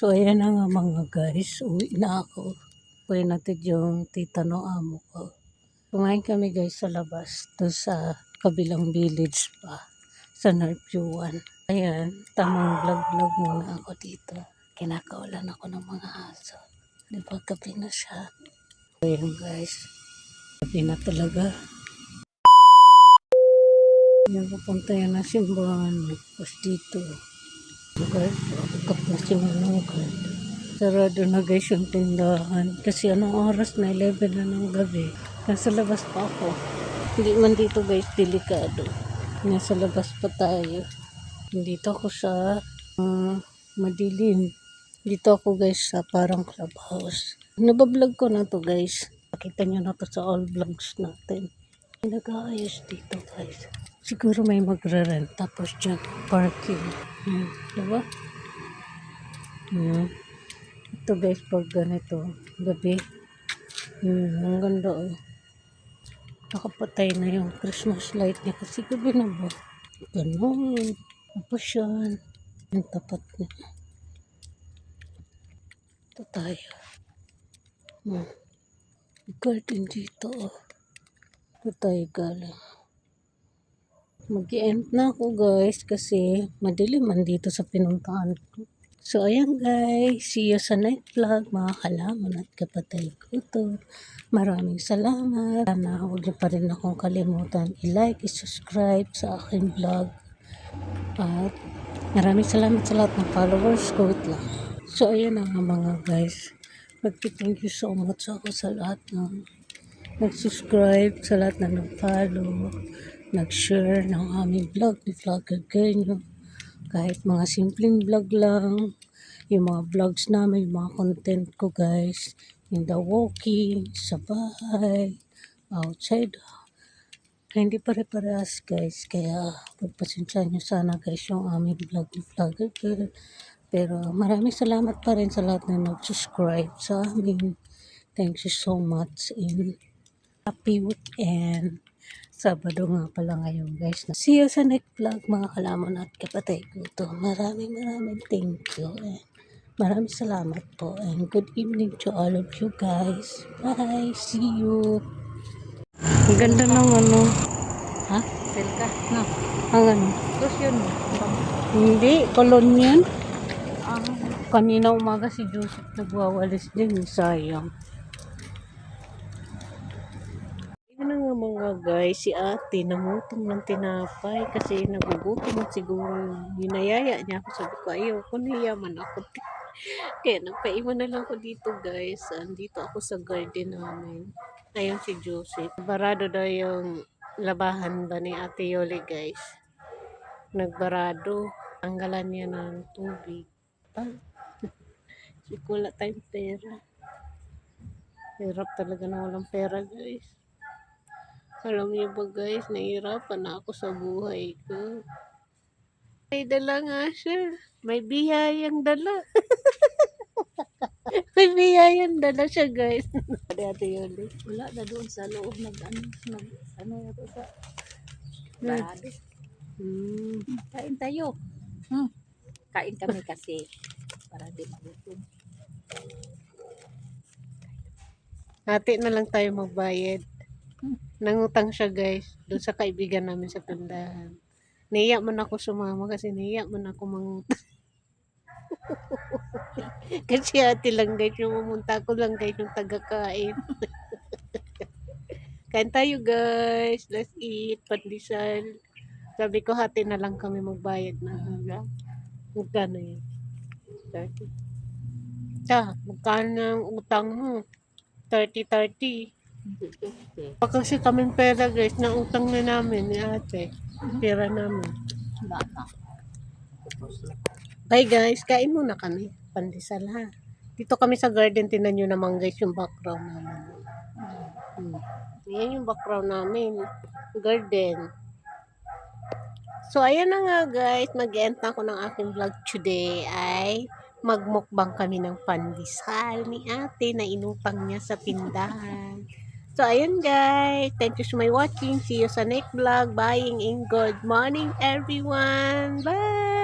So, ayan na nga mga guys. Uwi na ako. Uwi natin yung tita no amo ko. Kumain kami guys sa labas. Doon sa kabilang village pa. Sa Narpuan. Ayan. Tamang vlog-vlog muna ako dito. Kinakaulan ako ng mga aso. Diba gabi na siya. Ayan guys. Gabi na talaga. Ayan, pupunta yan na simbahan. Tapos dito. Guard. Kapag si Manong sarado na guys yung tindahan. Kasi anong oras na? 11 na ng gabi. Nasa labas pa ako. Hindi man dito guys, delikado. Nasa labas pa tayo. Dito ako sa madilim. Dito ako guys sa parang clubhouse. Nabablog ko na to guys. Pakita nyo na to sa all vlogs natin. Nag-aayos dito guys. Siguro may magra-rent. Tapos dyan, parking. Diba? Ito guys, pag ganito, gabi. Ang ganda oh. Nakapatay na yung Christmas light niya kasi gabi na ba? Ganun. Tapos yan. Ang tapat niya. Ito tayo. Garden dito oh. Ito tayo galing. Mag-i-end na ako guys kasi madilim man dito sa pinuntahan ko. So ayan guys, see you sa next vlog mga kalaman at kapatid ko to. Maraming salamat. Sana huwag niyo pa rin akong kalimutan i-like, i-subscribe sa aking vlog. At maraming salamat sa lahat ng followers ko. Lang. So ayan na mga guys. Thank you so much ako sa lahat ng nag-subscribe, sa lahat na nag-follow, nag-share ng aming vlog ni Vlogger Genyo. Kahit mga simpleng vlog lang, yung mga vlogs namin, yung mga content ko guys, in the walking, sa bahay, outside, hindi pare-parehas guys, kaya pagpasensya nyo sana guys yung aming vlog ni Vlogger Girl. Pero maraming salamat pa rin sa lahat na nag-subscribe sa amin. Thank you so much and happy weekend. Sabado nga pala ngayon guys. See you sa next vlog mga kalaman at kapatid ko to. Maraming thank you. Maraming salamat po. And good evening to all of you guys. Bye. See you. Ang ganda ng ano. Ha? Selka. No. Ang ano? Tapos yun. Hindi. Kolon yan. Kanina umaga si Joseph nagwawalis din. Sayang. Ano nga mga guys, si ate namutong ng tinapay kasi nagugutom siguro. Hinayaya niya ako, sabi ko ayoko, nahiyaman ako. Kaya nagpaiwan na lang ako dito guys. Andito ako sa garden namin. Ayun si Joseph. Barado daw yung labahan ba ni Ate Yoli guys. Nagbarado. Tanggalan niya ng tubig. Wala tayong pera. Hirap talaga na walang pera guys. Alam niyo ba guys, nahihirapan na ako sa buhay ko. May dala nga siya. May biyayang dala. May biyayang dala siya guys. Ate Yoli. Wala na doon sa loob ano ito sa barado. Kain tayo. Kain kami kasi para di magutom. Hati na lang tayo magbayad. Nangutang siya guys. Doon sa kaibigan namin sa tindahan. Niya man ako sumama kasi niya man ako mangutang. Kasi ate lang guys yung mamunta ko lang guys yung taga-kain. Kain tayo guys. Let's eat. Pandesal. Sabi ko hati na lang kami magbayad na hanggang. Magkano yun? 30. Magkano ang utang mo? 30. Pa kasi kaming pera guys, na utang na namin ni ate. Pera namin. Bye guys, kain muna kami. Pandesal ha. Dito kami sa garden, tinan nyo naman guys yung background namin. Yan yung background namin. Garden. So ayan na nga guys, mag-end na ako ng aking vlog today ay magmukbang kami ng pandesal ni ate na inutang niya sa tindahan. So ayan guys, thank you so much for watching. See you sa next vlog. Bye and good morning everyone. Bye!